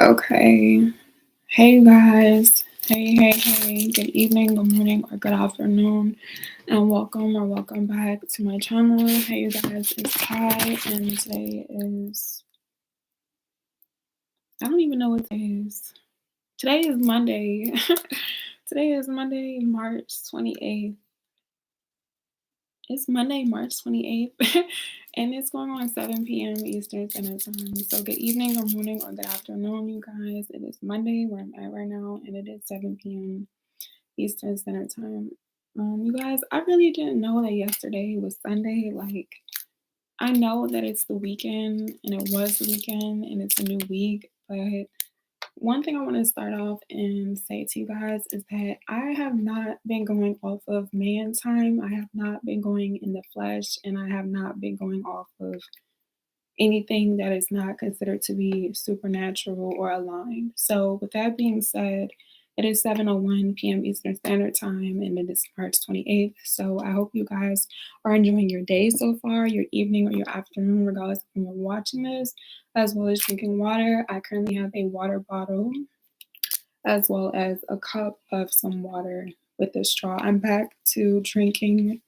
Okay. Hey guys. Hey. Good evening, good morning, or good afternoon. And welcome back to my channel. Hey you guys, it's Kai and today is I don't even know what today is. Today is Monday. Today is Monday, March 28th. It's Monday, March 28th, and it's going on 7 p.m. Eastern Standard Time. So good evening, good morning, or good afternoon, you guys. It is Monday where I'm at right now, and it is 7 p.m. Eastern Standard Time. You guys, I really didn't know that yesterday was Sunday. Like, I know that it's the weekend, and it was the weekend, and it's a new week, but one thing I want to start off and say to you guys is that I have not been going off of man time. I have not been going in the flesh, and I have not been going off of anything that is not considered to be supernatural or aligned. So, with that being said, it is 7:01 p.m. Eastern Standard Time and it is March 28th. So, I hope you guys are enjoying your day so far, your evening or your afternoon, regardless of when you're watching this, as well as drinking water. I currently have a water bottle as well as a cup of some water with a straw. I'm back to drinking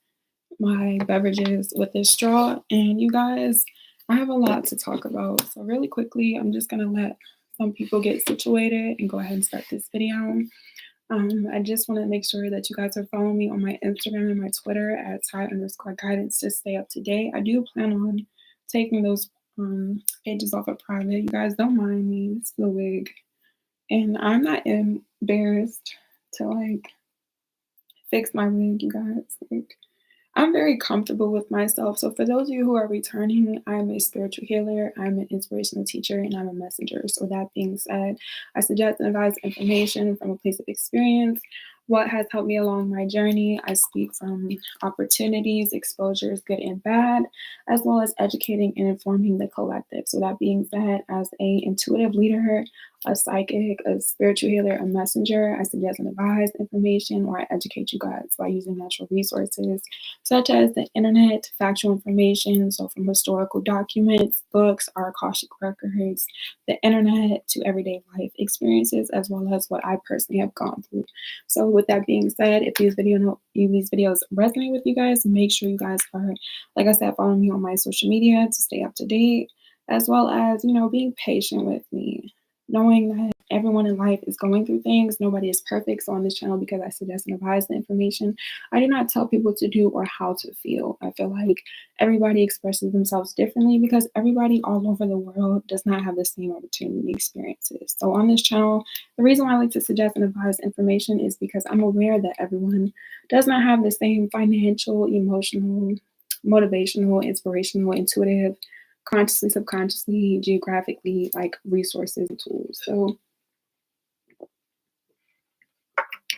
my beverages with a straw. And you guys, I have a lot to talk about. So, really quickly, I'm just going to let some people get situated and go ahead and start this video. I just want to make sure that you guys are following me on my Instagram and my Twitter at Ty_guidance to stay up to date. I do plan on taking those pages off of private. You guys don't mind me. It's the wig. And I'm not embarrassed to fix my wig, you guys. I'm very comfortable with myself. So for those of you who are returning, I'm a spiritual healer, I'm an inspirational teacher, and I'm a messenger. So that being said, I suggest and advise information from a place of experience. What has helped me along my journey? I speak from opportunities, exposures, good and bad, as well as educating and informing the collective. So that being said, as a intuitive leader, a psychic, a spiritual healer, a messenger, I suggest and advise information or I educate you guys by using natural resources such as the internet, factual information, so from historical documents, books, our Akashic records, the internet to everyday life experiences, as well as what I personally have gone through. So with that being said, if these videos resonate with you guys, make sure you guys are, like I said, following me on my social media to stay up to date, as well as, being patient with me, knowing that everyone in life is going through things. Nobody is perfect. So on this channel, because I suggest and advise the information, I do not tell people what to do or how to feel. I feel like everybody expresses themselves differently because everybody all over the world does not have the same opportunity experiences. So on this channel, the reason why I like to suggest and advise information is because I'm aware that everyone does not have the same financial, emotional, motivational, inspirational, intuitive, consciously, subconsciously, geographically, resources and tools. So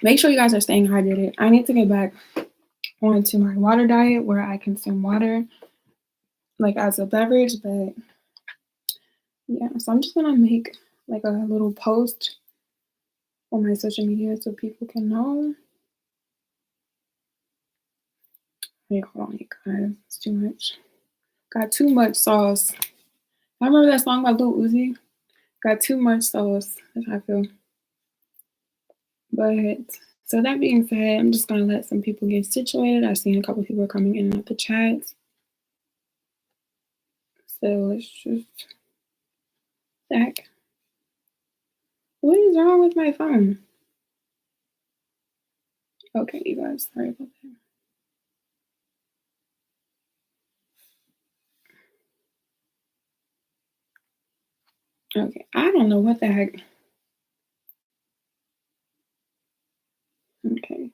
make sure you guys are staying hydrated. I need to get back onto my water diet where I consume water as a beverage, but yeah, so I'm just gonna make a little post on my social media so people can know. Wait, hold on, you guys, it's too much. Got too much sauce. I remember that song by Lil Uzi. Got too much sauce. That's how I feel. But so that being said, I'm just gonna let some people get situated. I've seen a couple people coming in and out the chat. So let's just back. What is wrong with my phone? Okay, you guys, sorry about that. Okay, I don't know what the heck. Okay,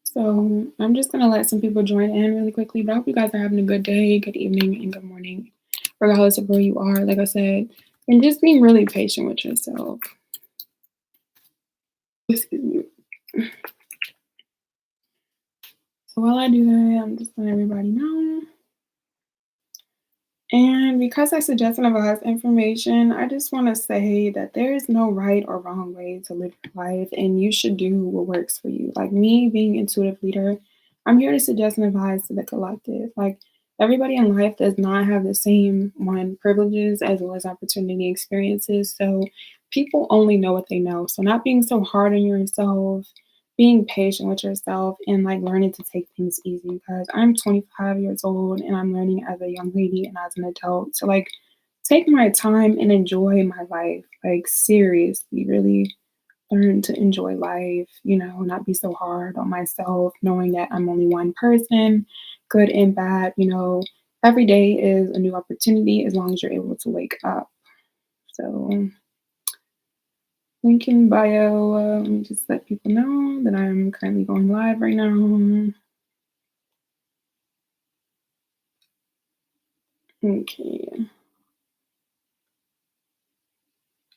so I'm just gonna let some people join in really quickly, but I hope you guys are having a good day, good evening, and good morning, regardless of where you are, like I said, and just being really patient with yourself. Excuse me. So while I do that, I'm just letting everybody know. And because I suggest and advise information, I just want to say that there is no right or wrong way to live your life, and you should do what works for you. Like me being intuitive leader, I'm here to suggest and advise to the collective. Everybody in life does not have the same privileges as well as opportunity experiences. So people only know what they know. So not being so hard on yourself, being patient with yourself, and like learning to take things easy, because I'm 25 years old and I'm learning as a young lady and as an adult to like take my time and enjoy my life. Like seriously, really learn to enjoy life, not be so hard on myself, knowing that I'm only one person, good and bad, every day is a new opportunity as long as you're able to wake up. So, link in bio. Let me just let people know that I'm currently going live right now. Okay.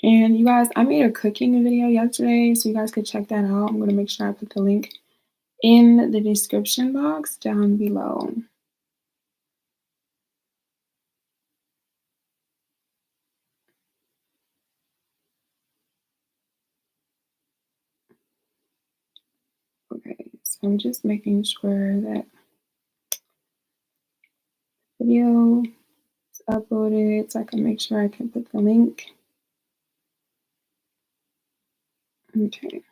And you guys, I made a cooking video yesterday, so you guys could check that out. I'm going to make sure I put the link in the description box down below. Okay, so I'm just making sure that video is uploaded so I can make sure I can put the link. Okay.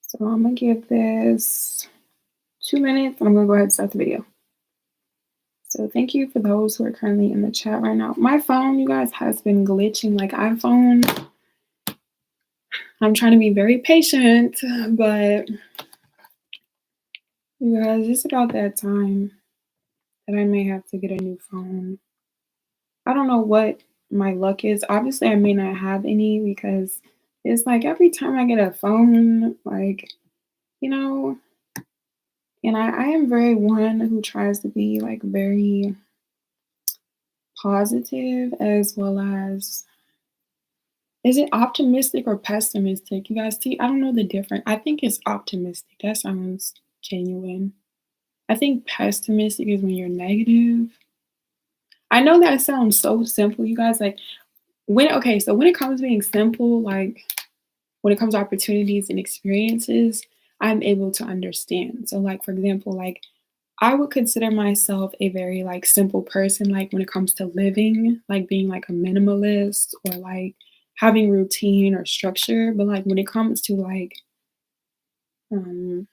So I'm gonna give this 2 minutes. I'm gonna go ahead and start the video. So thank you for those who are currently in the chat right now. My phone, you guys, has been glitching like iPhone. I'm trying to be very patient, but you guys, it's about that time that I may have to get a new phone. I don't know what my luck is. Obviously, I may not have any because it's like every time I get a phone, like, you know, and I am very one who tries to be like very positive as well as, is it optimistic or pessimistic? You guys see, I don't know the difference. I think it's optimistic. That sounds genuine. I think pessimistic is when you're negative. I know that sounds so simple, you guys. Like so when it comes to being simple, like when it comes to opportunities and experiences, I'm able to understand. So like for example, like I would consider myself a very like simple person, like when it comes to living, like being like a minimalist or like having routine or structure. But like when it comes to like um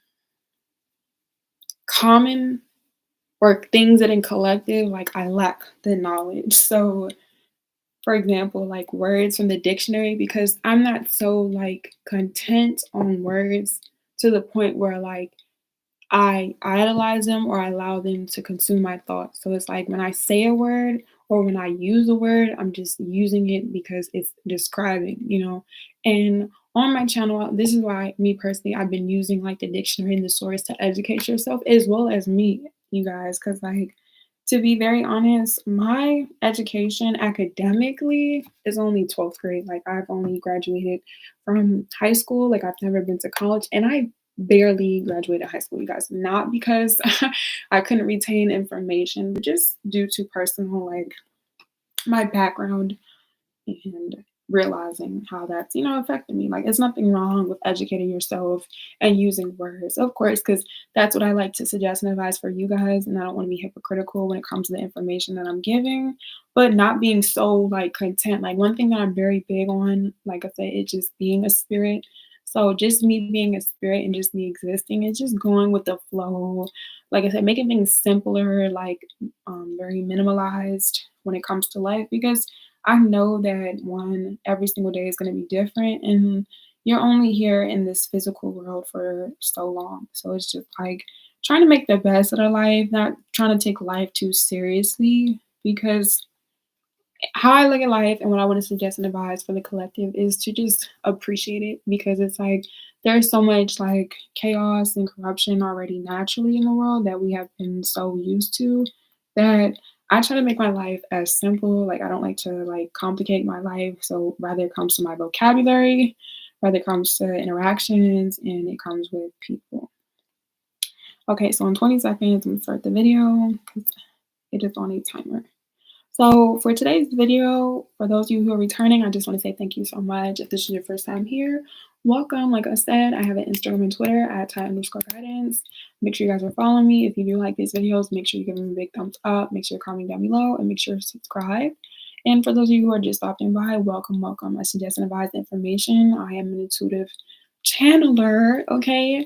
common or things that in collective, like I lack the knowledge. So for example, like words from the dictionary, because I'm not so like content on words to the point where like I idolize them or I allow them to consume my thoughts. So it's like when I say a word or when I use a word, I'm just using it because it's describing. And on my channel, this is why me personally, I've been using like the dictionary and the source to educate yourself as well as me, you guys, because like to be very honest, my education academically is only 12th grade. Like I've only graduated from high school. Like I've never been to college and I barely graduated high school, you guys. Not because I couldn't retain information, but just due to personal, like my background and realizing how that's affected me. Like it's nothing wrong with educating yourself and using words, of course, because that's what I like to suggest and advise for you guys. And I don't want to be hypocritical when it comes to the information that I'm giving, but not being so like content. Like one thing that I'm very big on, like I said, it's just being a spirit. So just me being a spirit and just me existing and just going with the flow. Like I said, making things simpler, like very minimalized when it comes to life, because I know that one, every single day is going to be different, and you're only here in this physical world for so long. So it's just like trying to make the best of the life, not trying to take life too seriously. Because how I look at life and what I want to suggest and advise for the collective is to just appreciate it, because it's like there's so much like chaos and corruption already naturally in the world that we have been so used to, that I try to make my life as simple. Like I don't like to like complicate my life. So rather it comes to my vocabulary, rather it comes to interactions, and it comes with people. Okay, so in 20 seconds, I'm gonna start the video because it is on a timer. So for today's video, for those of you who are returning, I just want to say thank you so much. If this is your first time here, welcome. Like I said, I have an Instagram and Twitter at @Ty_guidance. Make sure you guys are following me. If you do like these videos, make sure you give them a big thumbs up. Make sure you're commenting down below and make sure to subscribe. And for those of you who are just stopping by, welcome, welcome. I suggest and advise information. I am an intuitive channeler, okay?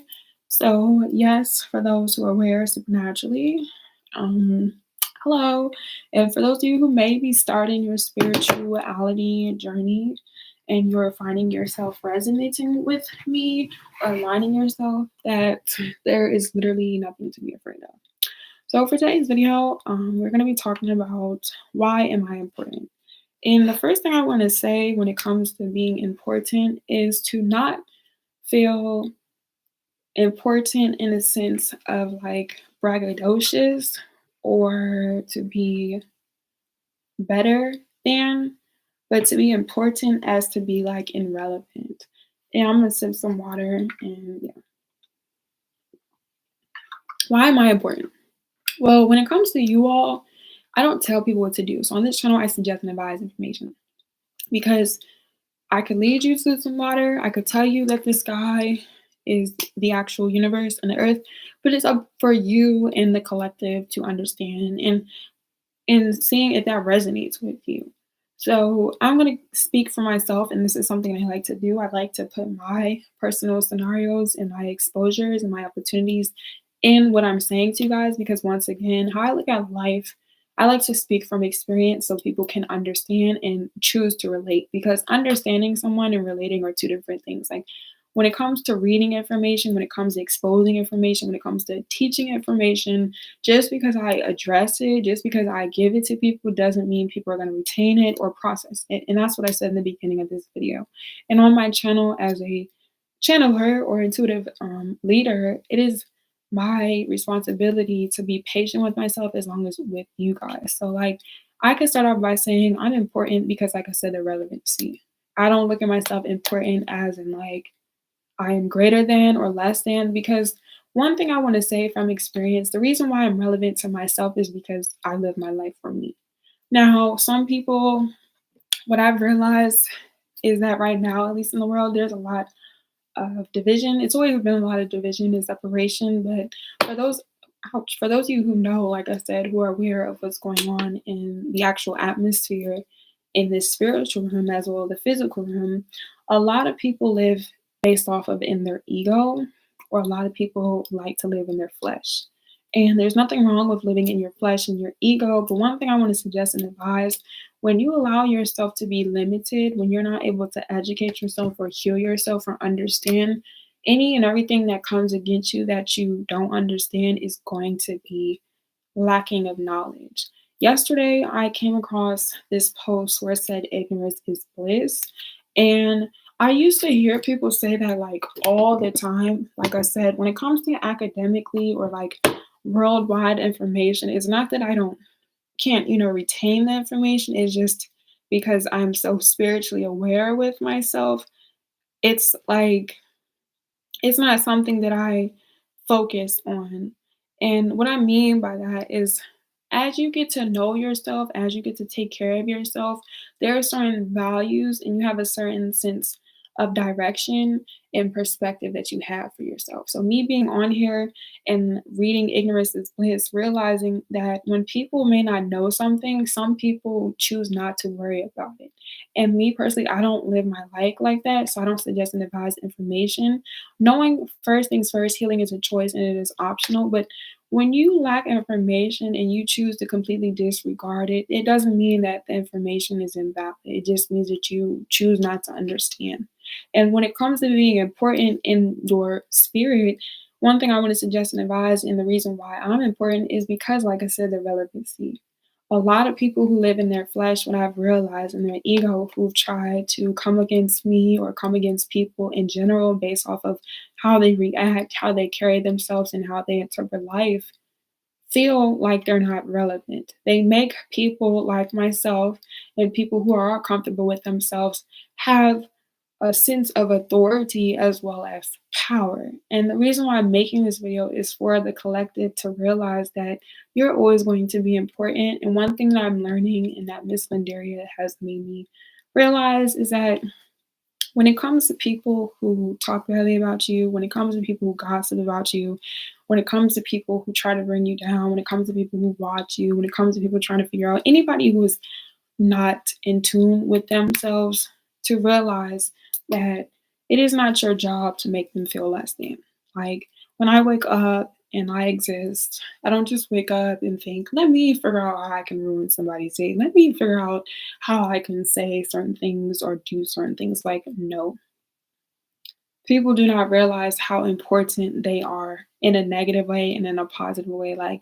So, yes, for those who are aware supernaturally, um, hello. And for those of you who may be starting your spirituality journey and you're finding yourself resonating with me or aligning yourself, that there is literally nothing to be afraid of. So for today's video, we're going to be talking about why am I important? And the first thing I want to say when it comes to being important is to not feel important in a sense of like braggadocious or to be better than, but to be important as to be like irrelevant. And I'm gonna sip some water and yeah. Why am I important? Well, when it comes to you all, I don't tell people what to do. So on this channel, I suggest and advise information because I could lead you to some water. I could tell you that the sky is the actual universe and the earth, but it's up for you and the collective to understand and seeing if that resonates with you. So I'm going to speak for myself, and this is something I like to do. I like to put my personal scenarios and my exposures and my opportunities in what I'm saying to you guys because, once again, how I look at life, I like to speak from experience so people can understand and choose to relate because understanding someone and relating are two different things. Like, when it comes to reading information, when it comes to exposing information, when it comes to teaching information, just because I address it, just because I give it to people, doesn't mean people are going to retain it or process it. And that's what I said in the beginning of this video. And on my channel, as a channeler or intuitive leader, it is my responsibility to be patient with myself as long as with you guys. So, like, I could start off by saying I'm important because, like I said, the relevancy. I don't look at myself important as in like I am greater than or less than because one thing I want to say from experience, the reason why I'm relevant to myself is because I live my life for me. Now, some people, what I've realized is that right now, at least in the world, there's a lot of division. It's always been a lot of division and separation, but for those ouch, for those of you who know, like I said, who are aware of what's going on in the actual atmosphere in this spiritual room as well as the physical room, a lot of people live based off of in their ego, or a lot of people like to live in their flesh. And there's nothing wrong with living in your flesh and your ego. But one thing I want to suggest and advise when you allow yourself to be limited, when you're not able to educate yourself or heal yourself or understand any and everything that comes against you that you don't understand is going to be lacking of knowledge. Yesterday, I came across this post where it said ignorance is bliss. And I used to hear people say that like all the time. Like I said, when it comes to academically or like worldwide information, it's not that I don't can't, retain the information. It's just because I'm so spiritually aware with myself. It's like it's not something that I focus on. And what I mean by that is as you get to know yourself, as you get to take care of yourself, there are certain values and you have a certain sense of direction and perspective that you have for yourself. So, me being on here and reading Ignorance is Bliss, realizing that when people may not know something, some people choose not to worry about it. And me personally, I don't live my life like that. So, I don't suggest and advise information. Knowing first things first, healing is a choice and it is optional. But when you lack information and you choose to completely disregard it, it doesn't mean that the information is invalid. It just means that you choose not to understand. And when it comes to being important in your spirit, one thing I want to suggest and advise, and the reason why I'm important is because, like I said, the relevancy. A lot of people who live in their flesh, what I've realized in their ego, who've tried to come against me or come against people in general based off of how they react, how they carry themselves, and how they interpret life, feel like they're not relevant. They make people like myself and people who are comfortable with themselves have a sense of authority as well as power. And the reason why I'm making this video is for the collective to realize that you're always going to be important. And one thing that I'm learning and that Miss Lindaria has made me realize is that when it comes to people who talk badly about you, when it comes to people who gossip about you, when it comes to people who try to bring you down, when it comes to people who watch you, when it comes to people trying to figure out anybody who is not in tune with themselves to realize that it is not your job to make them feel less than. Like when I wake up and I exist, I don't just wake up and think, let me figure out how I can ruin somebody's day. Let me figure out how I can say certain things or do certain things. Like, no, people do not realize how important they are in a negative way and in a positive way. Like,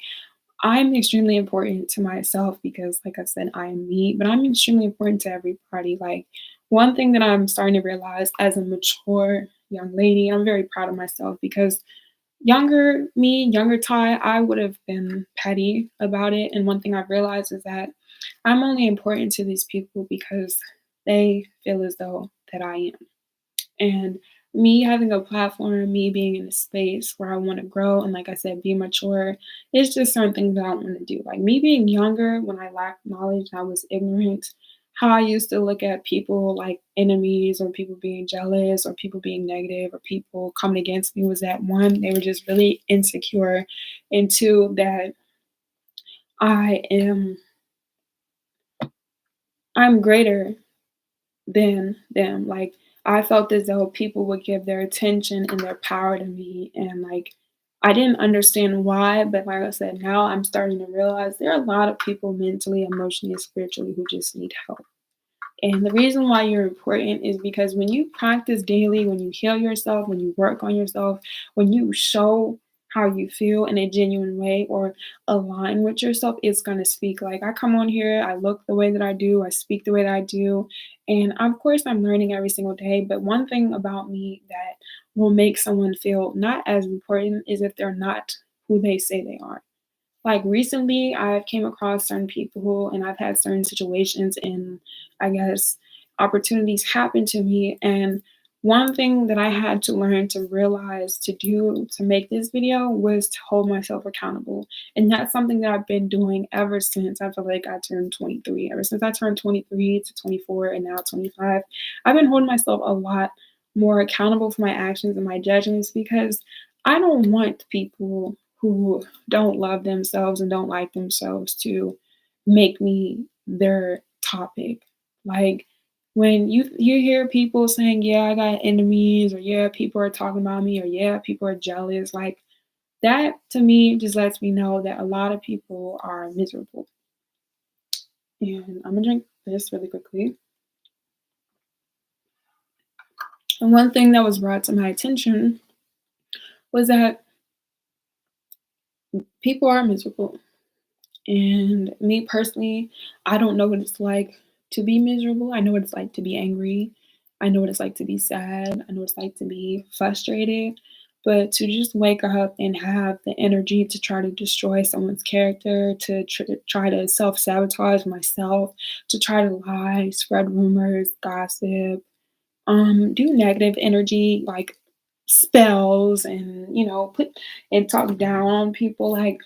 I'm extremely important to myself because, like I said, I am me, but I'm extremely important to everybody. Like, one thing that I'm starting to realize as a mature young lady, I'm very proud of myself because younger me, younger Ty, I would have been petty about it. And one thing I've realized is that I'm only important to these people because they feel as though that I am. And me having a platform, me being in a space where I want to grow and, like I said, be mature, it's just certain things that I want to do. Like me being younger, when I lacked knowledge, I was ignorant. How I used to look at people like enemies or people being jealous or people being negative or people coming against me was that one, they were just really insecure, and two, that I am I'm greater than them. Like I felt as though people would give their attention and their power to me, and like I didn't understand why, but like I said, now I'm starting to realize there are a lot of people mentally, emotionally, and spiritually who just need help. And the reason why you're important is because when you practice daily, when you heal yourself, when you work on yourself, when you show how you feel in a genuine way or align with yourself, it's going to speak. Like I come on here, I look the way that I do, I speak the way that I do. And of course, I'm learning every single day. But one thing about me that will make someone feel not as important is if they're not who they say they are. Like recently, I've came across certain people and I've had certain situations and I guess opportunities happen to me. And one thing that I had to learn to realize to do to make this video was to hold myself accountable. And that's something that I've been doing ever since I feel like I turned 23. Ever since I turned 23 to 24 and now 25, I've been holding myself a lot more accountable for my actions and my judgments because I don't want people who don't love themselves and don't like themselves to make me their topic. Like when you hear people saying, "Yeah, I got enemies," or "Yeah, people are talking about me," or "Yeah, people are jealous," like that to me just lets me know that a lot of people are miserable. And I'm gonna drink this really quickly. And one thing that was brought to my attention was that people are miserable. And me personally, I don't know what it's like to be miserable. I know what it's like to be angry. I know what it's like to be sad. I know what it's like to be frustrated. But to just wake up and have the energy to try to destroy someone's character, to try to self sabotage myself, to try to lie, spread rumors, gossip, do negative energy like spells, and put and talk down on people. Like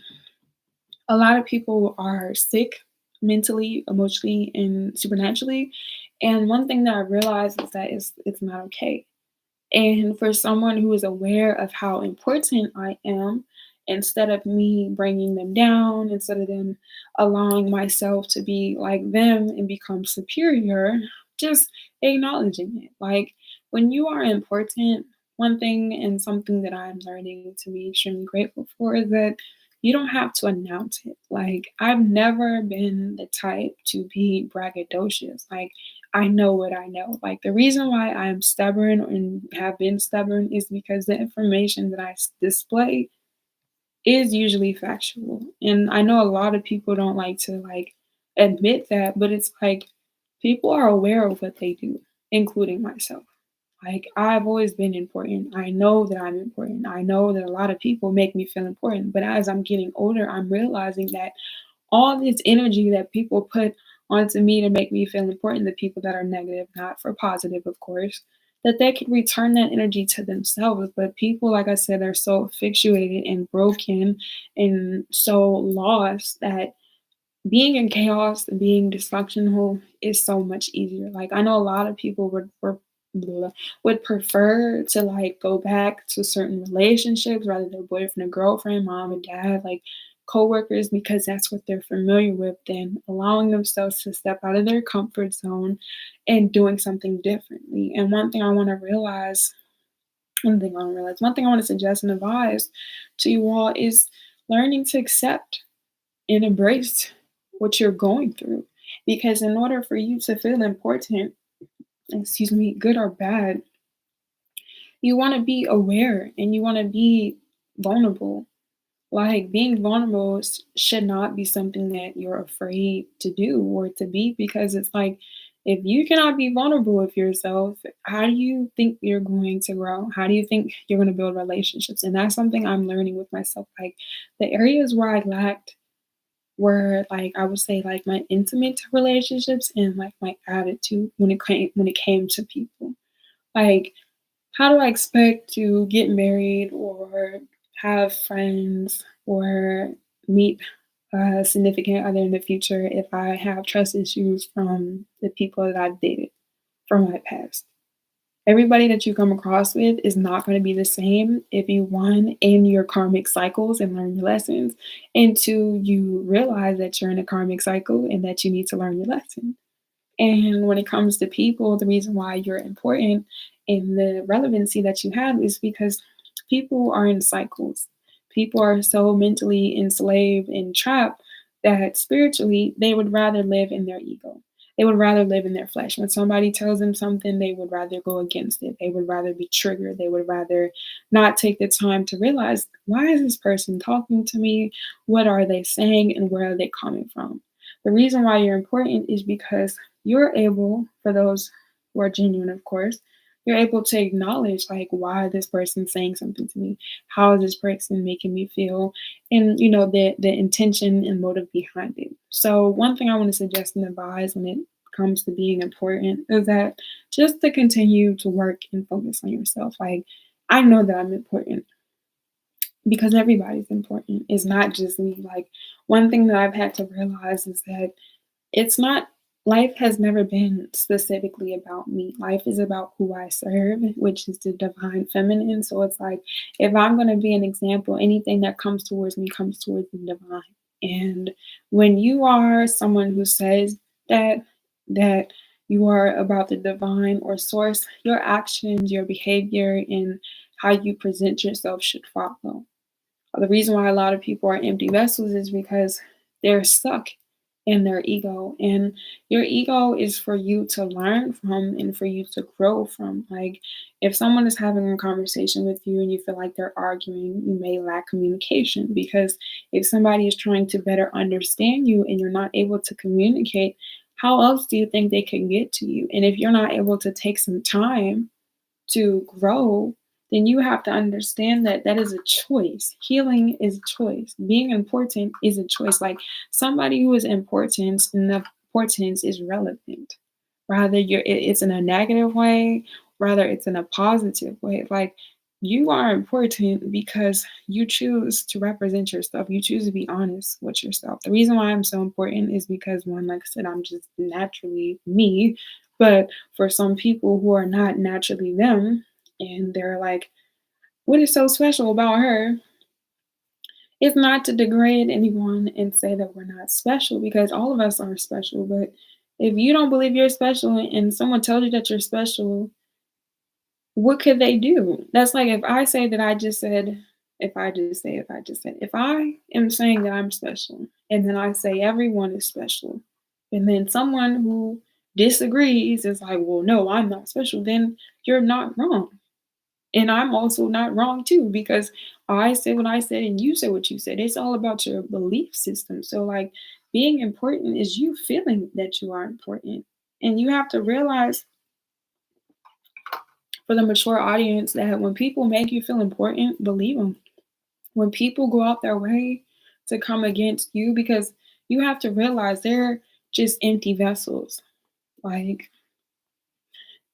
a lot of people are sick mentally, emotionally, and supernaturally. And one thing that I realized is that it's not okay. And for someone who is aware of how important I am, instead of me bringing them down, instead of them allowing myself to be like them and become superior, just acknowledging it. Like when you are important, one thing and something that I'm learning to be extremely grateful for is that you don't have to announce it. Like I've never been the type to be braggadocious. Like I know what I know. Like the reason why I'm stubborn and have been stubborn is because the information that display is usually factual. And I know a lot of people don't like to like admit that, but it's like people are aware of what they do, including myself. Like I've always been important. I know that I'm important. I know that a lot of people make me feel important. But as I'm getting older, I'm realizing that all this energy that people put onto me to make me feel important, the people that are negative, not for positive, of course, that they could return that energy to themselves. But people, like I said, are so fixated and broken and so lost that being in chaos and being dysfunctional is so much easier. Like I know a lot of people would prefer to like go back to certain relationships, rather their boyfriend or girlfriend, mom and dad, like coworkers because that's what they're familiar with, than allowing themselves to step out of their comfort zone and doing something differently. And one thing I want to suggest and advise to you all is learning to accept and embrace what you're going through. Because in order for you to feel important, excuse me, good or bad, you want to be aware and you want to be vulnerable. Like being vulnerable should not be something that you're afraid to do or to be, because it's like if you cannot be vulnerable with yourself, how do you think you're going to grow? How do you think you're going to build relationships? And that's something I'm learning with myself. Like the areas where I lacked were, like, I would say, like my intimate relationships and like my attitude when it came to people. Like, how do I expect to get married or have friends or meet a significant other in the future if I have trust issues from the people that I've dated from my past? Everybody that you come across with is not going to be the same if you, one, in your karmic cycles and learn your lessons, and two, you realize that you're in a karmic cycle and that you need to learn your lesson. And when it comes to people, the reason why you're important and the relevancy that you have is because people are in cycles. People are so mentally enslaved and trapped that spiritually they would rather live in their ego. They would rather live in their flesh. When somebody tells them something, they would rather go against it. They would rather be triggered. They would rather not take the time to realize, why is this person talking to me? What are they saying? And where are they coming from? The reason why you're important is because you're able, for those who are genuine, of course, you're able to acknowledge, like, why this person's saying something to me, how is this person making me feel, and the intention and motive behind it. So one thing I want to suggest and advise when it comes to being important is that just to continue to work and focus on yourself. Like, I know that I'm important because everybody's important. It's not just me. Like, one thing that I've had to realize is that it's not life has never been specifically about me. Life is about who I serve, which is the divine feminine. So it's like if I'm going to be an example, anything that comes towards me comes towards the divine. And when you are someone who says that you are about the divine or source, your actions, your behavior, and how you present yourself should follow. The reason why a lot of people are empty vessels is because they're stuck in their ego. And your ego is for you to learn from and for you to grow from. Like, if someone is having a conversation with you and you feel like they're arguing, you may lack communication, because if somebody is trying to better understand you and you're not able to communicate, how else do you think they can get to you? And if you're not able to take some time to grow, then you have to understand that that is a choice. Healing is a choice. Being important is a choice. Like, somebody who is important, and the importance is relevant. Rather it's in a negative way, rather it's in a positive way. Like, you are important because you choose to represent yourself. You choose to be honest with yourself. The reason why I'm so important is because, one, like I said, I'm just naturally me. But for some people who are not naturally them, and they're like, what is so special about her? It's not to degrade anyone and say that we're not special, because all of us are special. But if you don't believe you're special and someone tells you that you're special, what could they do? That's like if I say that I just said, if I am saying that I'm special and then I say everyone is special, and then someone who disagrees is like, well, no, I'm not special, then you're not wrong. And I'm also not wrong too, because I said what I said and you said what you said. It's all about your belief system. So, like, being important is you feeling that you are important. And you have to realize, for the mature audience, that when people make you feel important, believe them. When people go out their way to come against you, because you have to realize they're just empty vessels. Like,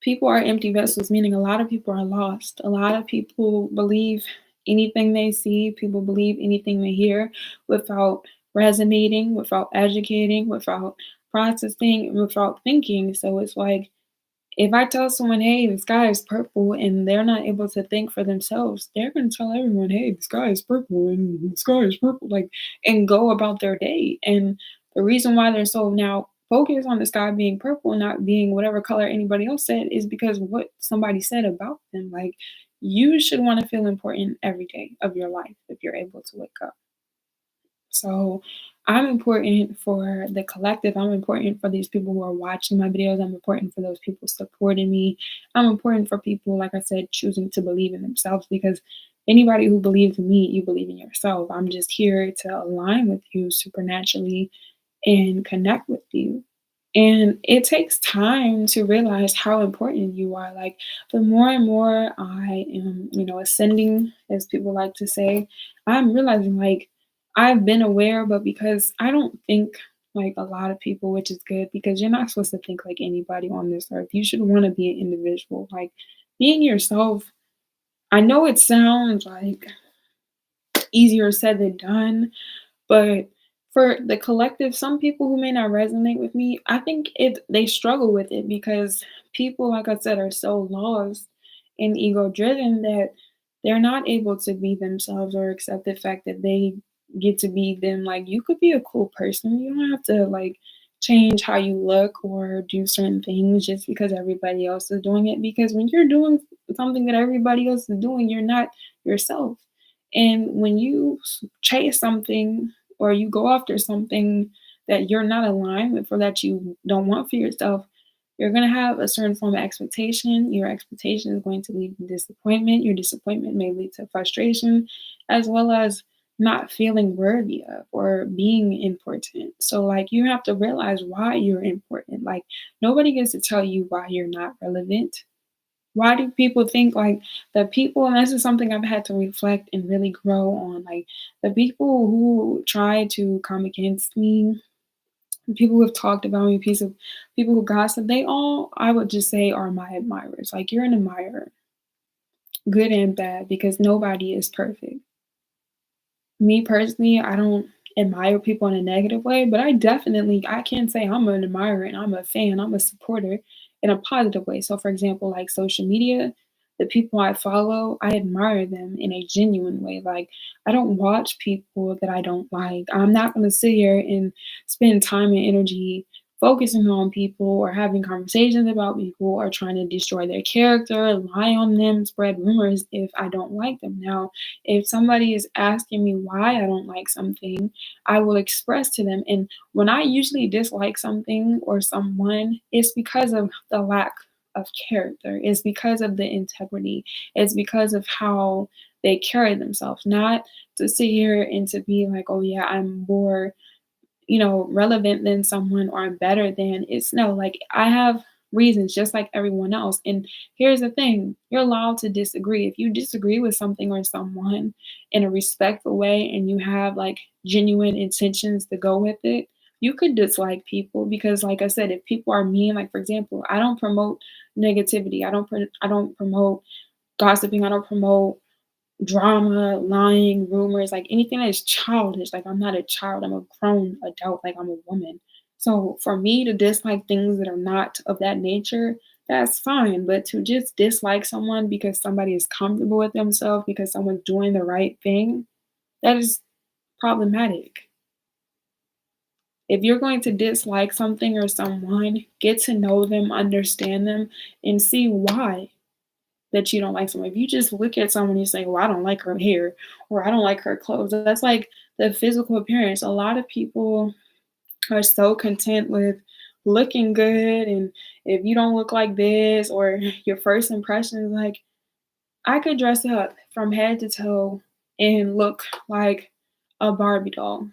people are empty vessels, meaning a lot of people are lost. A lot of people believe anything they see, people believe anything they hear without resonating, without educating, without processing, without thinking. So it's like If I tell someone, hey, the sky is purple, and they're not able to think for themselves, they're going to tell everyone, hey, the sky is purple and the sky is purple, like, and go about their day. And the reason why they're so now focused on the sky being purple, not being whatever color anybody else said, is because what somebody said about them. Like, you should want to feel important every day of your life if you're able to wake up. So I'm important for the collective. I'm important for these people who are watching my videos. I'm important for those people supporting me. I'm important for people, like I said, choosing to believe in themselves because anybody who believes in me, you believe in yourself. I'm just here to align with you supernaturally and connect with you. And it takes time to realize how important you are. Like the more and more I am, ascending, as people like to say, I'm realizing like I've been aware, but because I don't think like a lot of people, which is good because you're not supposed to think like anybody on this earth. You should want to be an individual. Like being yourself, I know it sounds like easier said than done, but for the collective, some people who may not resonate with me, I think they struggle with it because people, like I said, are so lost and ego driven that they're not able to be themselves or accept the fact that they get to be them. Like you could be a cool person. You don't have to like change how you look or do certain things just because everybody else is doing it. Because when you're doing something that everybody else is doing, you're not yourself. And when you chase something or you go after something that you're not aligned with or that you don't want for yourself, you're going to have a certain form of expectation. Your expectation is going to lead to disappointment. Your disappointment may lead to frustration, as well as not feeling worthy of or being important. So, like, you have to realize why you're important. Like, nobody gets to tell you why you're not relevant. Why do people think like the people, and this is something I've had to reflect and really grow on, like the people who try to come against me, people who have talked about me, piece of people who gossip, they all, I would just say, are my admirers. Like you're an admirer, good and bad, because nobody is perfect. Me personally, I don't admire people in a negative way, but I can say I'm an admirer and I'm a fan, I'm a supporter in a positive way. So for example, like social media, the people I follow, I admire them in a genuine way. Like I don't watch people that I don't like. I'm not gonna sit here and spend time and energy focusing on people or having conversations about people or trying to destroy their character, lie on them, spread rumors if I don't like them. Now, if somebody is asking me why I don't like something, I will express to them. And when I usually dislike something or someone, it's because of the lack of character, it's because of the integrity, it's because of how they carry themselves, not to sit here and to be like, oh, yeah, I'm more relevant than someone or I'm better than. It's no, like I have reasons just like everyone else. And here's the thing, you're allowed to disagree. If you disagree with something or someone in a respectful way and you have like genuine intentions to go with it, you could dislike people because like I said, if people are mean, like for example, I don't promote negativity. I don't promote gossiping. I don't promote drama, lying, rumors, like anything that is childish. Like I'm not a child, I'm a grown adult, like I'm a woman. So for me to dislike things that are not of that nature, that's fine. But to just dislike someone because somebody is comfortable with themselves, because someone's doing the right thing, that is problematic. If you're going to dislike something or someone, get to know them, understand them, and see why that you don't like someone. If you just look at someone and you say, well, I don't like her hair or I don't like her clothes, that's like the physical appearance. A lot of people are so content with looking good. And if you don't look like this or your first impression is like, I could dress up from head to toe and look like a Barbie doll.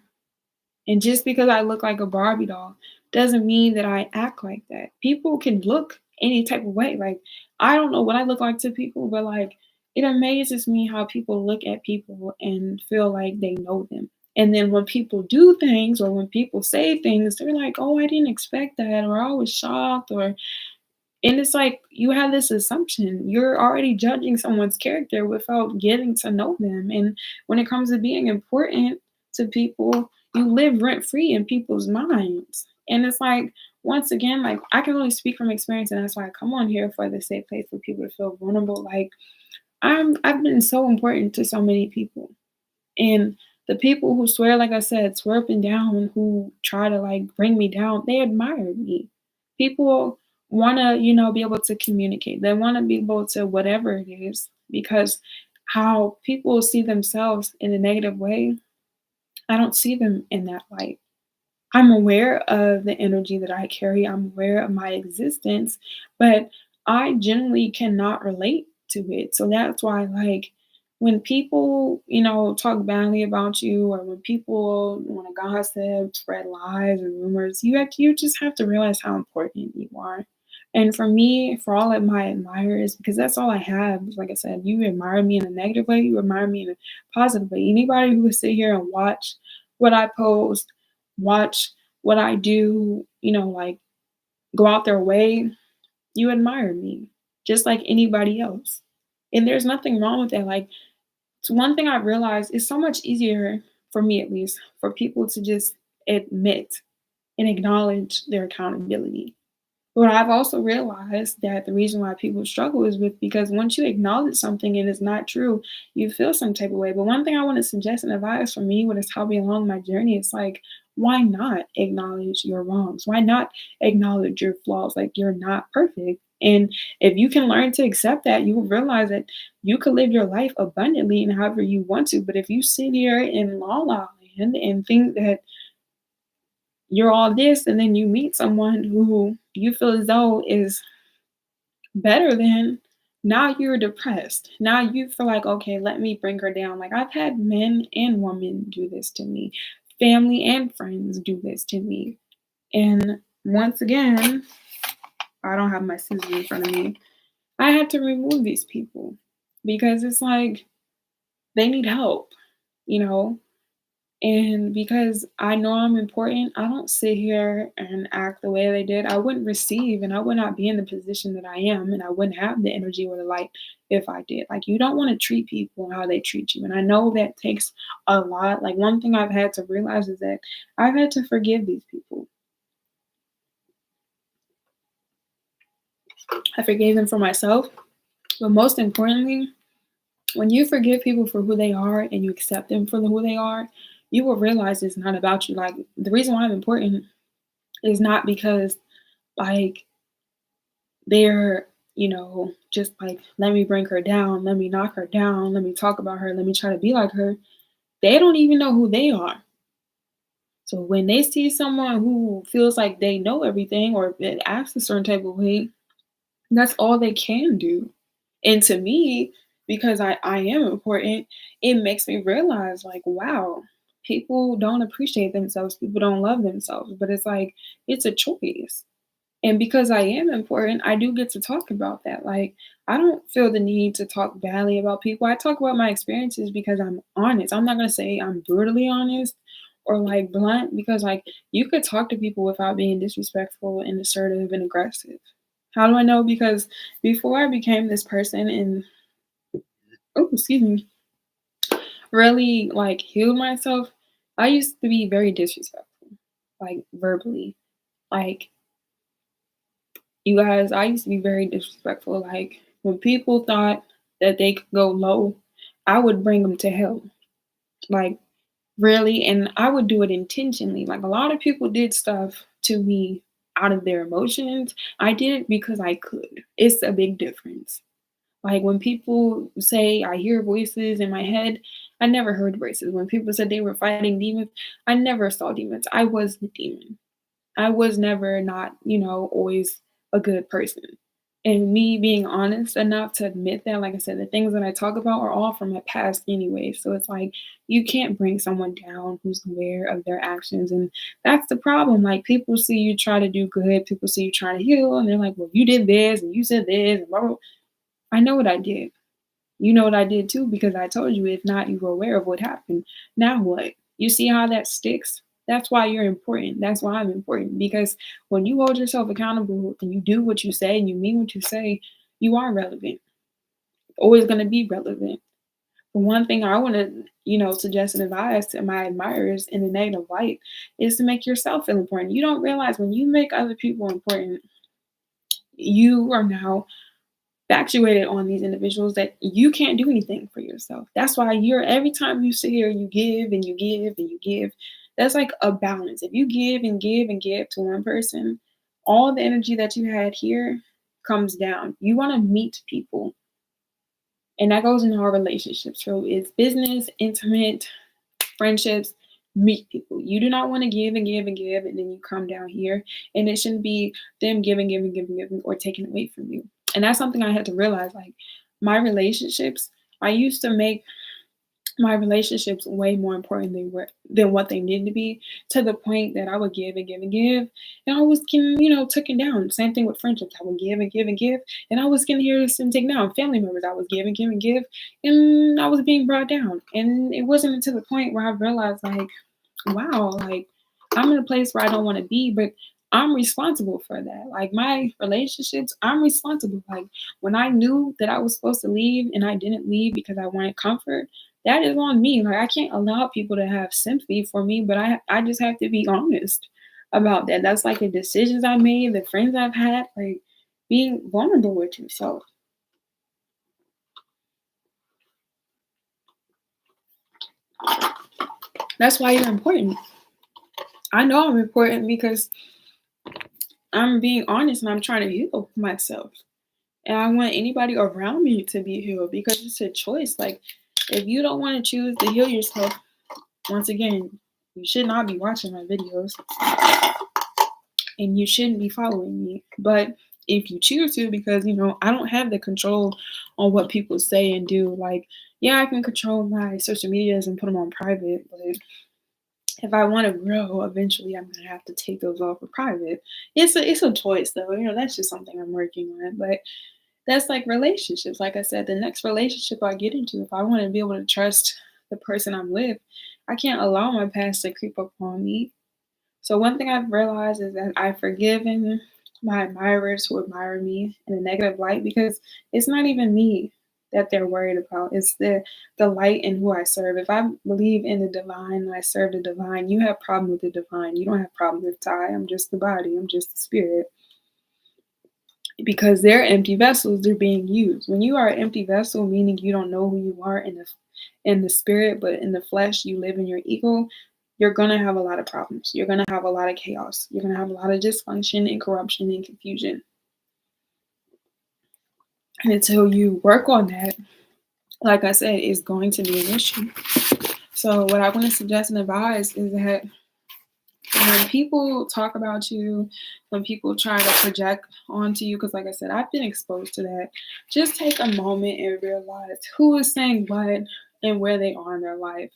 And just because I look like a Barbie doll doesn't mean that I act like that. People can look any type of way. Like, I don't know what I look like to people, but like, it amazes me how people look at people and feel like they know them. And then when people do things or when people say things, they're like, oh, I didn't expect that, or I was shocked, or and it's like you have this assumption. You're already judging someone's character without getting to know them. And when it comes to being important to people, you live rent free in people's minds. And it's like, once again, like I can only speak from experience, and that's why I come on here for the safe place for people to feel vulnerable. Like I've been so important to so many people. And the people who swear, like I said, swear up and down, who try to like bring me down, they admire me. People want to, be able to communicate. They want to be able to whatever it is, because how people see themselves in a negative way, I don't see them in that light. I'm aware of the energy that I carry. I'm aware of my existence, but I generally cannot relate to it. So that's why, like, when people, talk badly about you, or when people want to gossip, spread lies and rumors, you just have to realize how important you are. And for me, for all of my admirers, because that's all I have. Like I said, you admire me in a negative way, you admire me in a positive way. Anybody who would sit here and watch what I post, watch what I do, like go out their way, you admire me just like anybody else. And there's nothing wrong with that. Like, it's one thing I realized, it's so much easier, for me at least, for people to just admit and acknowledge their accountability. But I've also realized that the reason why people struggle is with because once you acknowledge something and it's not true, you feel some type of way. But one thing I want to suggest and advise for me when it's helping along my journey, it's like, why not acknowledge your wrongs? Why not acknowledge your flaws? Like, you're not perfect. And if you can learn to accept that, you will realize that you could live your life abundantly and however you want to. But if you sit here in la la land and think that you're all this, and then you meet someone who you feel as though is better than, now you're depressed. Now you feel like, okay, let me bring her down. Like, I've had men and women do this to me, family and friends do this to me. And once again, I don't have my scissors in front of me. I had to remove these people because it's like they need help, you know? And because I know I'm important, I don't sit here and act the way they did. I wouldn't receive, and I would not be in the position that I am, and I wouldn't have the energy or the light if I did. Like, you don't want to treat people how they treat you. And I know that takes a lot. Like, one thing I've had to realize is that I've had to forgive these people. I forgave them for myself. But most importantly, when you forgive people for who they are and you accept them for who they are, you will realize it's not about you. Like, the reason why I'm important is not because, like, they're, just like, let me bring her down, let me knock her down, let me talk about her, let me try to be like her. They don't even know who they are. So when they see someone who feels like they know everything or that acts a certain type of way, that's all they can do. And to me, because I am important, it makes me realize, like, wow, people don't appreciate themselves, people don't love themselves. But it's like, it's a choice. And because I am important, I do get to talk about that. Like, I don't feel the need to talk badly about people. I talk about my experiences because I'm honest. I'm not going to say I'm brutally honest or like blunt, because like you could talk to people without being disrespectful and assertive and aggressive. How do I know? Because before I became this person and, oh, excuse me, really like healed myself, I used to be very disrespectful, like verbally. Like, you guys, I used to be very disrespectful. Like, when people thought that they could go low, I would bring them to hell. Like, really, and I would do it intentionally. Like, a lot of people did stuff to me out of their emotions. I did it because I could. It's a big difference. Like, when people say I hear voices in my head, I never heard voices. When people said they were fighting demons, I never saw demons. I was the demon. I was never not, always a good person. And me being honest enough to admit that, like I said, the things that I talk about are all from my past anyway. So it's like, you can't bring someone down who's aware of their actions. And that's the problem. Like, people see you try to do good, people see you trying to heal, and they're like, well, you did this and you said this and blah, blah, blah. I know what I did. You know what I did too, because I told you. If not, you were aware of what happened. Now what? You see how that sticks? That's why you're important. That's why I'm important. Because when you hold yourself accountable and you do what you say and you mean what you say, you are relevant. Always going to be relevant. The one thing I want to, suggest and advise to my admirers in the negative light is to make yourself feel important. You don't realize when you make other people important, you are now actuated on these individuals that you can't do anything for yourself. That's why you're every time you sit here, you give and you give and you give. That's like a balance. If you give and give and give to one person, all the energy that you had here comes down. You want to meet people. And that goes into our relationships. So it's business, intimate, friendships, meet people. You do not want to give and give and give, and then you come down here. And it shouldn't be them giving, giving, giving, giving, or taking away from you. And that's something I had to realize. Like my relationships, I used to make my relationships way more important than what they needed to be, to the point that I would give and give and give, and I was getting, taken down. Same thing with friendships. I would give and give and give, and I was getting here and taken down. Family members, I was give and give and give, and I was being brought down. And it wasn't until the point where I realized, like, wow, like I'm in a place where I don't want to be, but I'm responsible for that. Like my relationships, I'm responsible. Like when I knew that I was supposed to leave and I didn't leave because I wanted comfort, that is on me. Like I can't allow people to have sympathy for me, but I just have to be honest about that. That's like the decisions I made, the friends I've had, like being vulnerable with yourself. That's why you're important. I know I'm important because I'm being honest and I'm trying to heal myself. And I want anybody around me to be healed because it's a choice. Like, if you don't want to choose to heal yourself, once again, you should not be watching my videos and you shouldn't be following me. But if you choose to, because, I don't have the control on what people say and do. Like, yeah, I can control my social medias and put them on private, but if I want to grow, eventually I'm gonna have to take those off of private. It's a choice though. That's just something I'm working on. But that's like relationships. Like I said, the next relationship I get into, if I want to be able to trust the person I'm with, I can't allow my past to creep up on me. So one thing I've realized is that I've forgiven my admirers who admire me in a negative light because it's not even me that they're worried about. It's the light in who I serve. If I believe in the divine and I serve the divine, you have problem with the divine. You don't have problem with Ty. I'm just the body. I'm just the spirit. Because they're empty vessels, they're being used. When you are an empty vessel, meaning you don't know who you are in the spirit, but in the flesh you live in your ego, you're gonna have a lot of problems. You're gonna have a lot of chaos. You're gonna have a lot of dysfunction and corruption and confusion. And until you work on that, like I said, it's going to be an issue. So what I want to suggest and advise is that when people talk about you, when people try to project onto you, because like I said, I've been exposed to that, just take a moment and realize who is saying what and where they are in their life.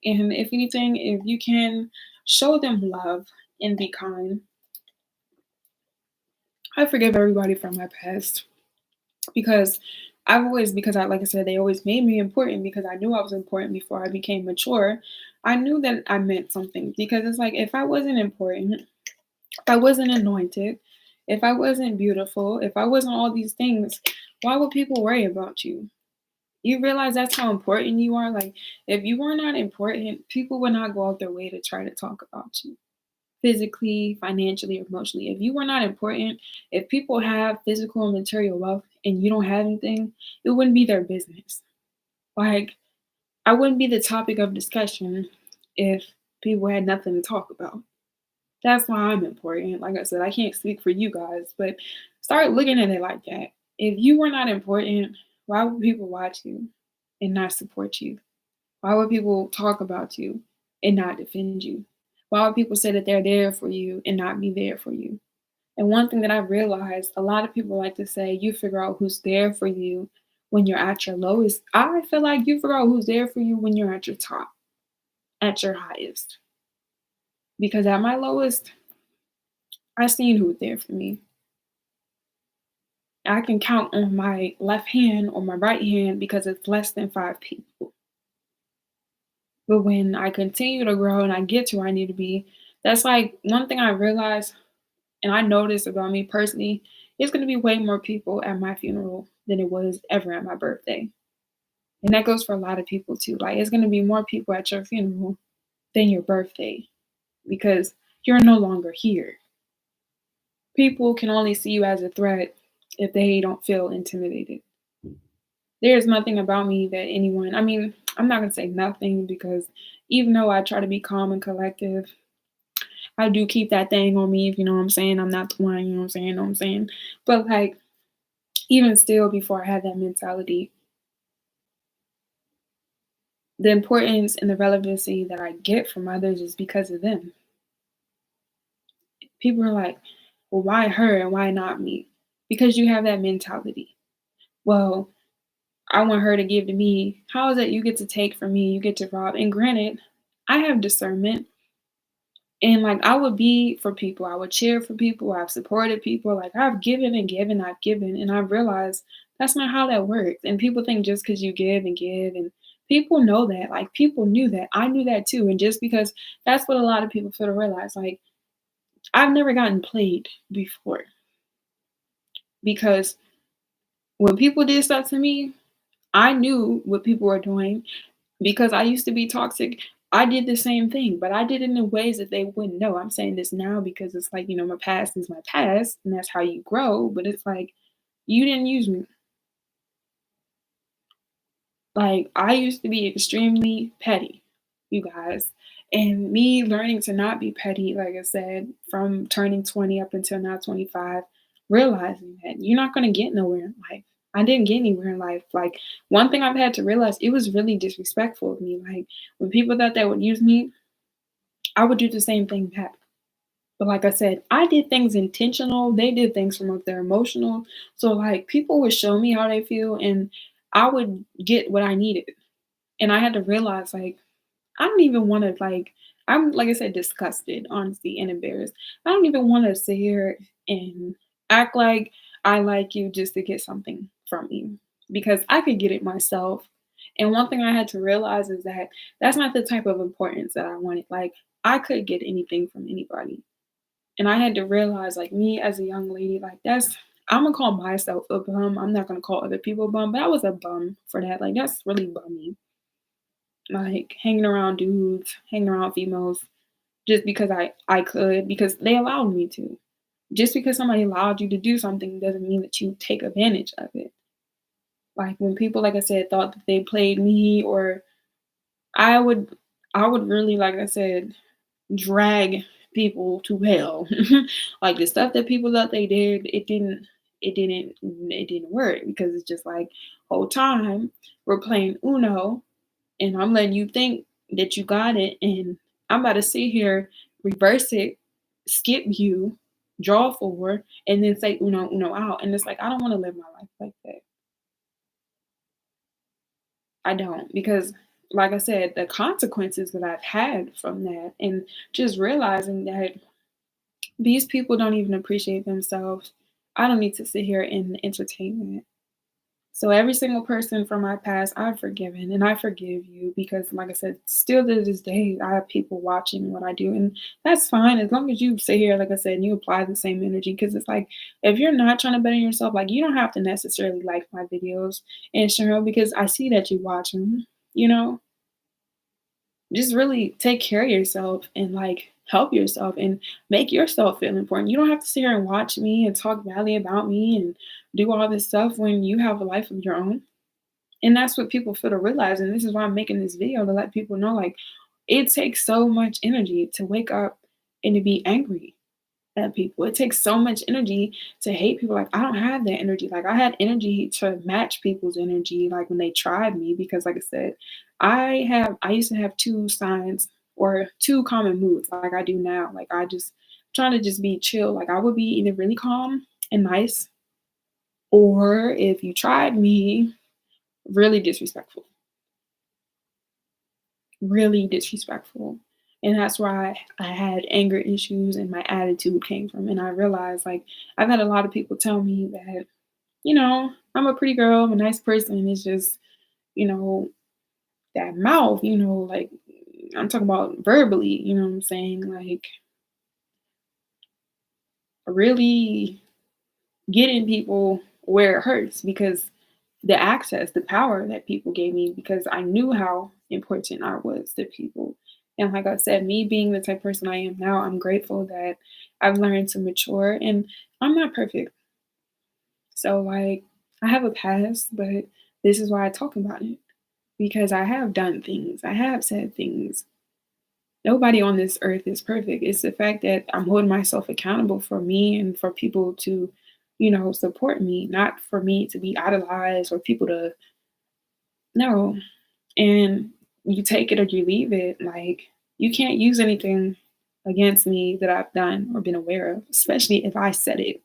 And if anything, if you can show them love and be kind. I forgive everybody from my past because because I, like I said, they always made me important because I knew I was important before I became mature. I knew that I meant something because it's like if I wasn't important, if I wasn't anointed, if I wasn't beautiful, if I wasn't all these things, why would people worry about you? You realize that's how important you are? Like, if you were not important, people would not go out their way to try to talk about you physically, financially, emotionally. If you were not important, if people have physical and material wealth and you don't have anything, it wouldn't be their business. Like, I wouldn't be the topic of discussion if people had nothing to talk about. That's why I'm important. Like I said, I can't speak for you guys, but start looking at it like that. If you were not important, why would people watch you and not support you? Why would people talk about you and not defend you? Why would people say that they're there for you and not be there for you? And one thing that I've realized, a lot of people like to say you figure out who's there for you when you're at your lowest. I feel like you figure out who's there for you when you're at your top, at your highest. Because at my lowest, I seen who's there for me. I can count on my left hand or my right hand because it's less than 5 people. But when I continue to grow and I get to where I need to be, that's like one thing I realized and I noticed about me personally, it's going to be way more people at my funeral than it was ever at my birthday. And that goes for a lot of people too. Like it's gonna be more people at your funeral than your birthday because you're no longer here. People can only see you as a threat if they don't feel intimidated. There's nothing about me that anyone, I mean, I'm not gonna say nothing because even though I try to be calm and collective, I do keep that thing on me, if you know what I'm saying. I'm not the one, you know what I'm saying, know what I'm saying. But like even still before I had that mentality, the importance and the relevancy that I get from others is because of them. People are like, well, why her and why not me? Because you have that mentality. Well, I want her to give to me. How is it you get to take from me? You get to rob. And granted, I have discernment. And like I would be for people. I would cheer for people. I've supported people. Like I've given and given, I've given. And I've realized that's not how that works. And people think just because you give and people know that. Like people knew that. I knew that too. And just because that's what a lot of people fail to realize. Like I've never gotten played before. Because when people did stuff to me, I knew what people were doing because I used to be toxic. I did the same thing, but I did it in ways that they wouldn't know. I'm saying this now because it's like, my past is my past and that's how you grow. But it's like, you didn't use me. Like, I used to be extremely petty, you guys. And me learning to not be petty, like I said, from turning 20 up until now 25, realizing that you're not going to get nowhere in life. I didn't get anywhere in life. Like, one thing I've had to realize, it was really disrespectful of me. Like, when people thought they would use me, I would do the same thing back. But like I said, I did things intentional. They did things from up their emotional. So, like, people would show me how they feel, and I would get what I needed. And I had to realize, like, I don't even want to I'm like I said, disgusted, honestly, and embarrassed. I don't even want to sit here and act like I like you just to get something from you because I could get it myself. And one thing I had to realize is that that's not the type of importance that I wanted. Like I could get anything from anybody. And I had to realize, like me as a young lady, like I'm gonna call myself a bum. I'm not gonna call other people a bum, but I was a bum for that. Like that's really bummy, like hanging around dudes, hanging around females, just because I could, because they allowed me to. Just because somebody allowed you to do something doesn't mean that you take advantage of it. Like when people, like I said, thought that they played me, or I would, I would really, like I said, drag people to hell. Like the stuff that people thought they did, it didn't work because it's just like whole time we're playing Uno and I'm letting you think that you got it, and I'm about to sit here, reverse it, skip you, draw forward, and then say uno uno out. And it's like I don't want to live my life like that. I don't because, like I said, the consequences that I've had from that, and just realizing that these people don't even appreciate themselves. I don't need to sit here and entertain it. So every single person from my past, I've forgiven and I forgive you because, like I said, still to this day, I have people watching what I do, and that's fine as long as you sit here, like I said, and you apply the same energy. Because it's like if you're not trying to better yourself, like you don't have to necessarily like my videos and share 'em because I see that you watch them. You know, just really take care of yourself and like help yourself and make yourself feel important. You don't have to sit here and watch me and talk badly about me and do all this stuff when you have a life of your own. And that's what people fail to realize. And this is why I'm making this video to let people know like it takes so much energy to wake up and to be angry at people. It takes so much energy to hate people. Like I don't have that energy. Like I had energy to match people's energy, like when they tried me, because like I said, I used to have two signs or two common moods like I do now. Like I just trying to just be chill. Like I would be either really calm and nice, or if you tried me, really disrespectful. Really disrespectful. And that's where I had anger issues and my attitude came from. And I realized like I've had a lot of people tell me that, I'm a pretty girl, I'm a nice person. It's just, you know, that mouth, like I'm talking about verbally, you know what I'm saying? Like really getting people where it hurts because the access, the power that people gave me because I knew how important I was to people. And like I said, me being the type of person I am now, I'm grateful that I've learned to mature and I'm not perfect. So, like, I have a past, but this is why I talk about it because I have done things, I have said things. Nobody on this earth is perfect. It's the fact that I'm holding myself accountable for me and for people to, support me, not for me to be idolized or people to, no. And you take it or you leave it. Like, you can't use anything against me that I've done or been aware of, especially if I said it.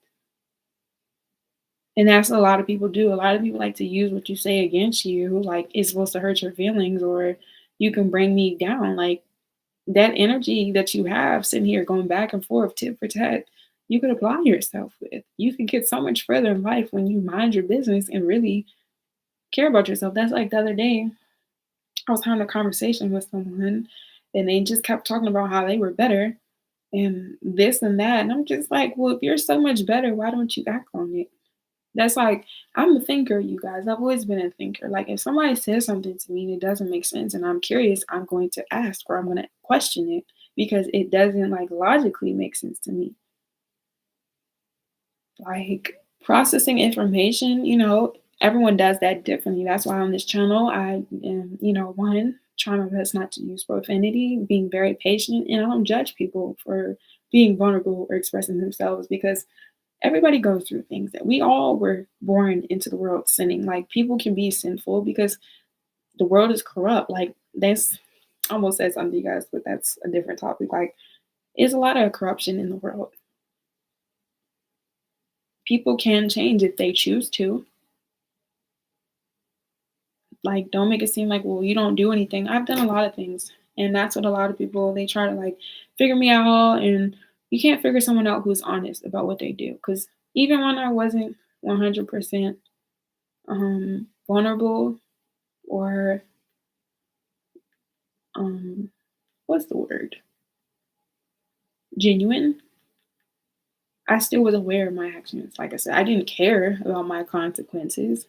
And that's what a lot of people do. A lot of people like to use what you say against you, like it's supposed to hurt your feelings or you can bring me down. Like that energy that you have sitting here going back and forth, tit for tat, you could apply yourself with. You can get so much further in life when you mind your business and really care about yourself. That's like the other day, I was having a conversation with someone and they just kept talking about how they were better and this and that. And I'm just like, well, if you're so much better, why don't you act on it? That's like, I'm a thinker, you guys. I've always been a thinker. Like, if somebody says something to me and it doesn't make sense and I'm curious, I'm going to ask or I'm going to question it because it doesn't like logically make sense to me. Like, processing information, everyone does that differently. That's why on this channel, I am, one, trying my best not to use profanity, being very patient, and I don't judge people for being vulnerable or expressing themselves because everybody goes through things that we all were born into the world sinning. Like people can be sinful because the world is corrupt. Like that's I almost said something to you guys, but that's a different topic. Like there's a lot of corruption in the world. People can change if they choose to. Like don't make it seem like, well, you don't do anything. I've done a lot of things. And that's what a lot of people they try to like figure me out and you can't figure someone out who's honest about what they do. Cause even when I wasn't 100% vulnerable or um, what's the word? Genuine. I still was aware of my actions. Like I said, I didn't care about my consequences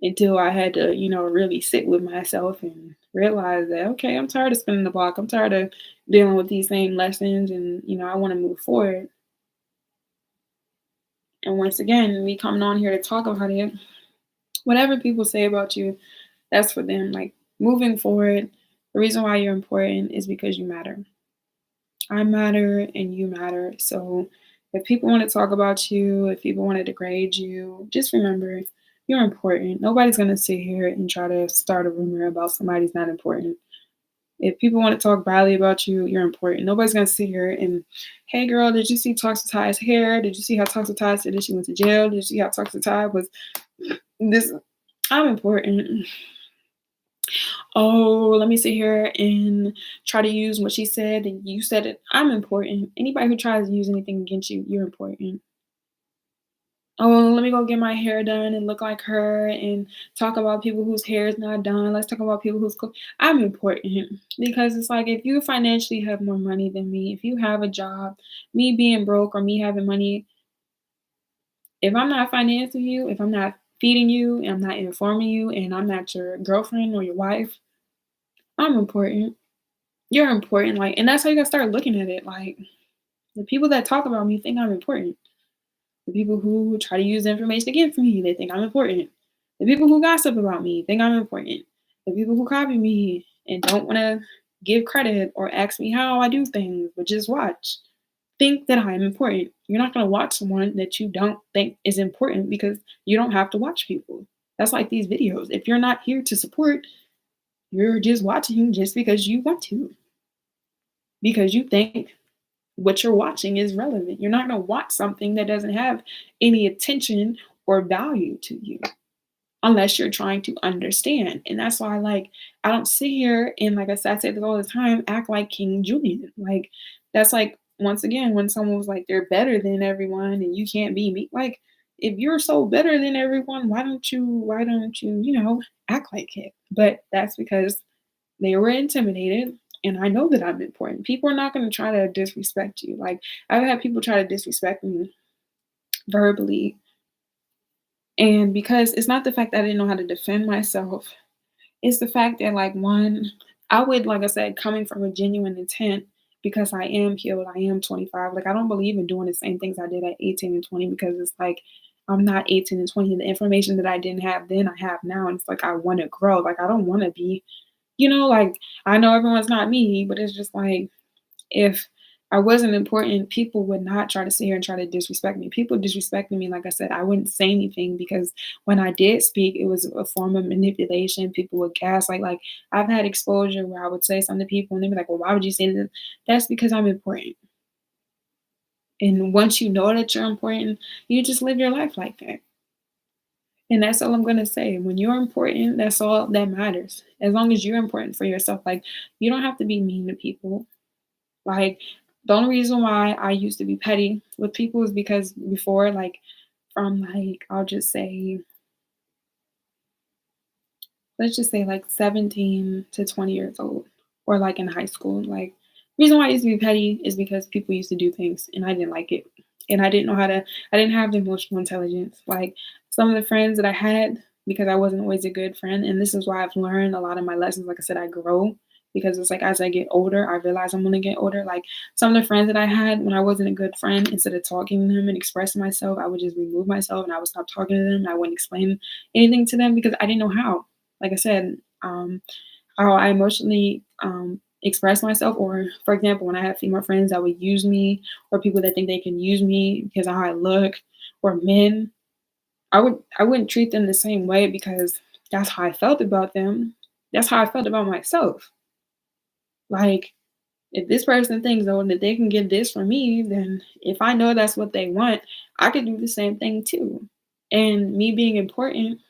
until I had to, really sit with myself and realize that, okay, I'm tired of spinning the block. I'm tired of dealing with these same lessons and, I want to move forward. And once again, me coming on here to talk about it, whatever people say about you, that's for them. Like moving forward, the reason why you're important is because you matter. I matter and you matter. So if people want to talk about you, if people want to degrade you, just remember you're important. Nobody's going to sit here and try to start a rumor about somebody's not important. If people want to talk badly about you, you're important. Nobody's going to sit here and, hey girl, did you see Toxic Ty's hair? Did you see how Toxic Ty said that she went to jail? Did you see how Toxic Ty was this? I'm important. Oh, let me sit here and try to use what she said and you said it. I'm important. Anybody who tries to use anything against you, you're important. Oh, let me go get my hair done and look like her and talk about people whose hair is not done. Let's talk about people whose I'm important because it's like if you financially have more money than me, if you have a job, me being broke or me having money, if I'm not financing you, if I'm not feeding you, and I'm not informing you, and I'm not your girlfriend or your wife, I'm important. You're important, like, and that's how you gotta start looking at it. Like, the people that talk about me think I'm important. The people who try to use information against me, they think I'm important. The people who gossip about me think I'm important. The people who copy me and don't want to give credit or ask me how I do things, but just watch, think that I'm important. You're not gonna watch someone that you don't think is important because you don't have to watch people. That's like these videos. If you're not here to support, you're just watching just because you want to, because you think what you're watching is relevant. You're not going to watch something that doesn't have any attention or value to you unless you're trying to understand. And that's why, like, I don't sit here and, like I said, I say this all the time, act like King Julian. Like, that's like, once again, when someone was like, they're better than everyone and you can't be me. Like, if you're so better than everyone, why don't you, act like it? But that's because they were intimidated, and I know that I'm important. People are not going to try to disrespect you. Like, I've had people try to disrespect me verbally And because it's not the fact that I didn't know how to defend myself, it's the fact that, like, one, I would, like I said, coming from a genuine intent, because I am healed, I am 25. Like, I don't believe in doing the same things I did at 18 and 20, because it's like I'm not 18 and 20. The information that I didn't have then, I have now. And it's like I want to grow. Like, I don't want to be, like, I know everyone's not me, but it's just like, if I wasn't important, people would not try to sit here and try to disrespect me. People disrespecting me, like I said, I wouldn't say anything, because when I did speak, it was a form of manipulation. People would gaslight. Like, I've had exposure where I would say something to people and they'd be like, well, why would you say this? That's because I'm important. And once you know that you're important, you just live your life like that. And that's all I'm gonna say. When you're important, that's all that matters. As long as you're important for yourself, like, you don't have to be mean to people. Like, the only reason why I used to be petty with people is because before, like, from, like, I'll just say, let's just say, like, 17 to 20 years old, or like in high school. Like, the reason why I used to be petty is because people used to do things and I didn't like it. And I didn't know how to, I didn't have the emotional intelligence. Like, some of the friends that I had, because I wasn't always a good friend, and this is why I've learned a lot of my lessons. Like I said, I grow, because it's like as I get older, I realize I'm gonna get older. Like, some of the friends that I had when I wasn't a good friend, instead of talking to them and expressing myself, I would just remove myself and I would stop talking to them. And I wouldn't explain anything to them because I didn't know how. Like I said, how I emotionally express myself, or for example, when I have female friends that would use me, or people that think they can use me because of how I look, or men, I wouldn't treat them the same way, because that's how I felt about them. That's how I felt about myself. Like, if this person thinks, though, that they can get this from me, then if I know that's what they want, I could do the same thing too. And me being important,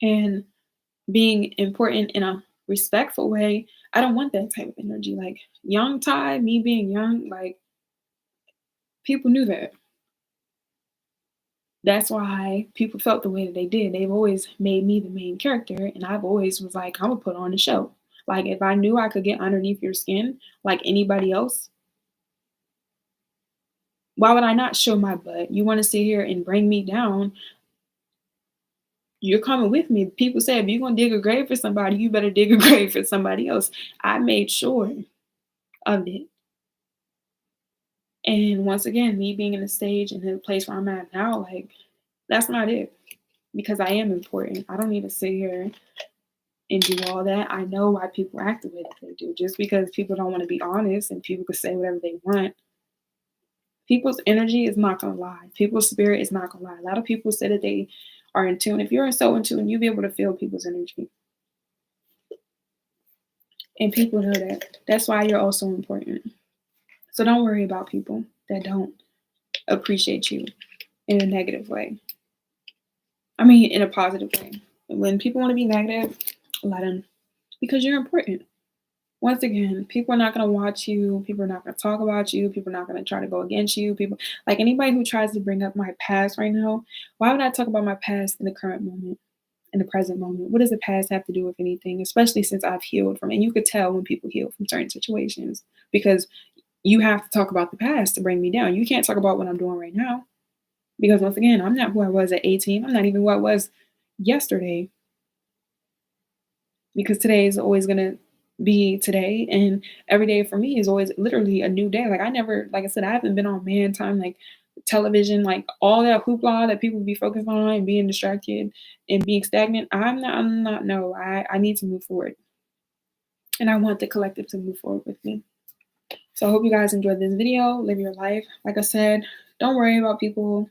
and being important in a respectful way, I don't want that type of energy. Like, young Ty, me being young, like, people knew that. That's why people felt the way that they did. They've always made me the main character, and I've always was like, I'm gonna put on the show. Like, if I knew I could get underneath your skin like anybody else, why would I not show my butt? You want to sit here and bring me down? You're coming with me. People say, if you're gonna dig a grave for somebody, you better dig a grave for somebody else. I made sure of it. And once again, me being in the stage and in the place where I'm at now, like, that's not it. Because I am important. I don't need to sit here and do all that. I know why people act the way that they do. Just because people don't want to be honest and people can say whatever they want, people's energy is not gonna lie. People's spirit is not gonna lie. A lot of people say that they are in tune. If you're so in tune, you'll be able to feel people's energy. And people know that. That's why you're also important. So don't worry about people that don't appreciate you in a negative way. I mean, in a positive way. When people want to be negative, let them, because you're important. Once again, people are not going to watch you. People are not going to talk about you. People are not going to try to go against you. People, like, anybody who tries to bring up my past right now, why would I talk about my past in the current moment, in the present moment? What does the past have to do with anything? Especially since I've healed from it. And you could tell when people heal from certain situations, because you have to talk about the past to bring me down. You can't talk about what I'm doing right now, because once again, I'm not who I was at 18. I'm not even who I was yesterday, because today is always going to be today, and every day for me is always literally a new day. Like, I never, like I said, I haven't been on man time, like television, like all that hoopla that people be focused on and being distracted and being stagnant. I'm not, no, I need to move forward, and I want the collective to move forward with me. So I hope you guys enjoyed this video. Live your life. Like I said, don't worry about people.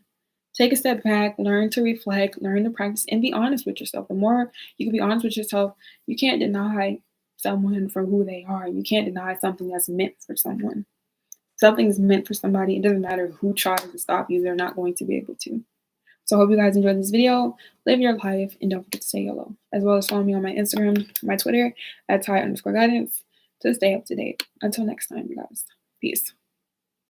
Take a step back, learn to reflect, learn to practice, and be honest with yourself. The more you can be honest with yourself, you can't deny someone for who they are. You can't deny something that's meant for someone. Something is meant for somebody. It doesn't matter who tries to stop you, they're not going to be able to. So I hope you guys enjoyed this video. Live your life, and don't forget to say hello. As well as follow me on my Instagram, my Twitter, @Ty_guidance, to stay up to date. Until next time, you guys. Peace.